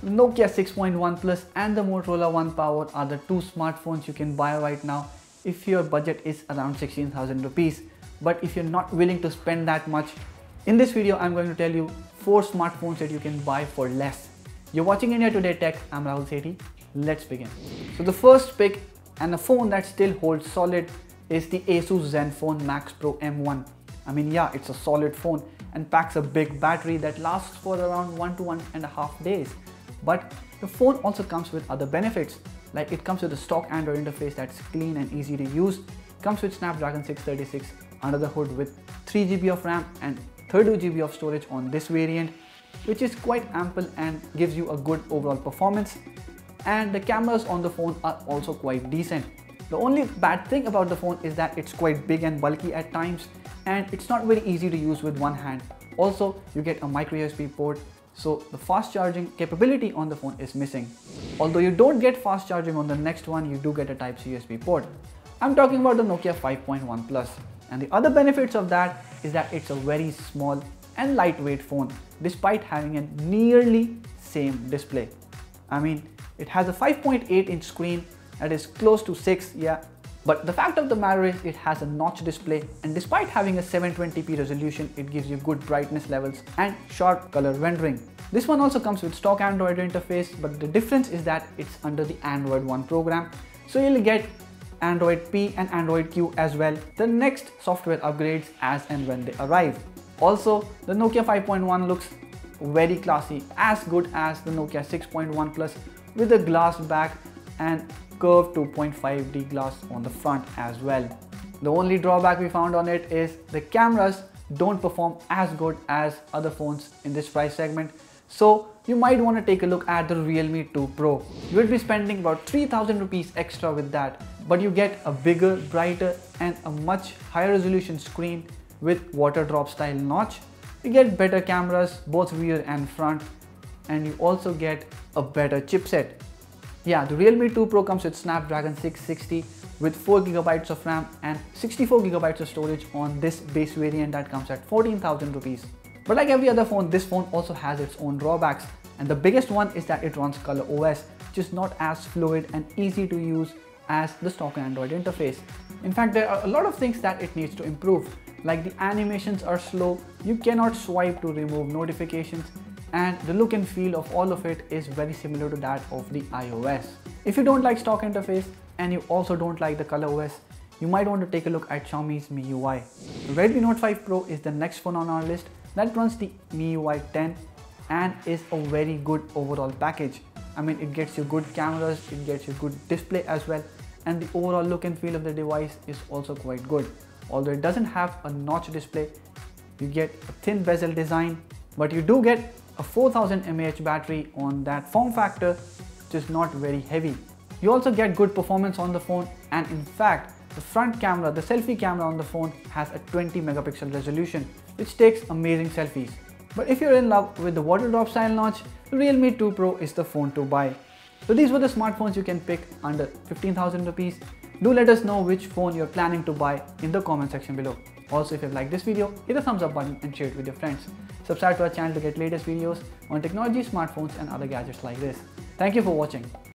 Nokia 6.1 Plus and the Motorola One Power are the two smartphones you can buy right now if your budget is around 16,000 rupees. But if you're not willing to spend that much, in this video I'm going to tell you 4 smartphones that you can buy for less. You're watching India Today Tech, I'm Rahul Sethi. Let's begin. So the first pick, and a phone that still holds solid, is the Asus Zenfone Max Pro M1. I mean, yeah, it's a solid phone and packs a big battery that lasts for around 1 to 1.5 days. But the phone also comes with other benefits, like it comes with a stock Android interface that's clean and easy to use. It comes with Snapdragon 636 under the hood with 3 GB of RAM and 32 GB of storage on this variant, which is quite ample and gives you a good overall performance. And the cameras on the phone are also quite decent. The only bad thing about the phone is that it's quite big and bulky at times, and it's not very easy to use with one hand. Also, you get a micro USB port, so the fast charging capability on the phone is missing. Although you don't get fast charging on the next one, you do get a Type-C USB port. I'm talking about the Nokia 5.1 Plus. And the other benefits of that is that it's a very small and lightweight phone, despite having a nearly same display. I mean, it has a 5.8-inch screen that is close to 6, yeah. But the fact of the matter is it has a notch display, and despite having a 720p resolution, it gives you good brightness levels and sharp color rendering. This one also comes with stock Android interface, but the difference is that it's under the Android One program. So you'll get Android P and Android Q as well, the next software upgrades as and when they arrive. Also, the Nokia 5.1 looks very classy, as good as the Nokia 6.1 Plus, with a glass back and curved 2.5D glass on the front as well. The only drawback we found on it is the cameras don't perform as good as other phones in this price segment. So you might want to take a look at the Realme 2 Pro. You will be spending about 3,000 rupees extra with that, but you get a bigger, brighter and a much higher resolution screen with water drop style notch. You get better cameras, both rear and front, and you also get a better chipset. Yeah, the Realme 2 Pro comes with Snapdragon 660 with 4 GB of RAM and 64 GB of storage on this base variant that comes at 14,000 rupees. But like every other phone, this phone also has its own drawbacks, and the biggest one is that it runs Color OS, which is not as fluid and easy to use as the stock Android interface. In fact, there are a lot of things that it needs to improve, like the animations are slow, you cannot swipe to remove notifications, and the look and feel of all of it is very similar to that of the iOS. If you don't like stock interface and you also don't like the Color OS, you might want to take a look at Xiaomi's MIUI. The Redmi Note 5 Pro is the next phone on our list that runs the MIUI 10 and is a very good overall package. I mean, it gets you good cameras, it gets you good display as well, and the overall look and feel of the device is also quite good. Although it doesn't have a notch display, you get a thin bezel design, but you do get a 4000 mAh battery on that form factor, which is not very heavy. You also get good performance on the phone, and in fact, the front camera, the selfie camera on the phone has a 20 megapixel resolution, which takes amazing selfies. But if you're in love with the water drop style notch, the Realme 2 Pro is the phone to buy. So these were the smartphones you can pick under 15,000 rupees. Do let us know which phone you're planning to buy in the comment section below. Also, if you've liked this video, hit the thumbs up button and share it with your friends. Subscribe to our channel to get latest videos on technology, smartphones and other gadgets like this. Thank you for watching.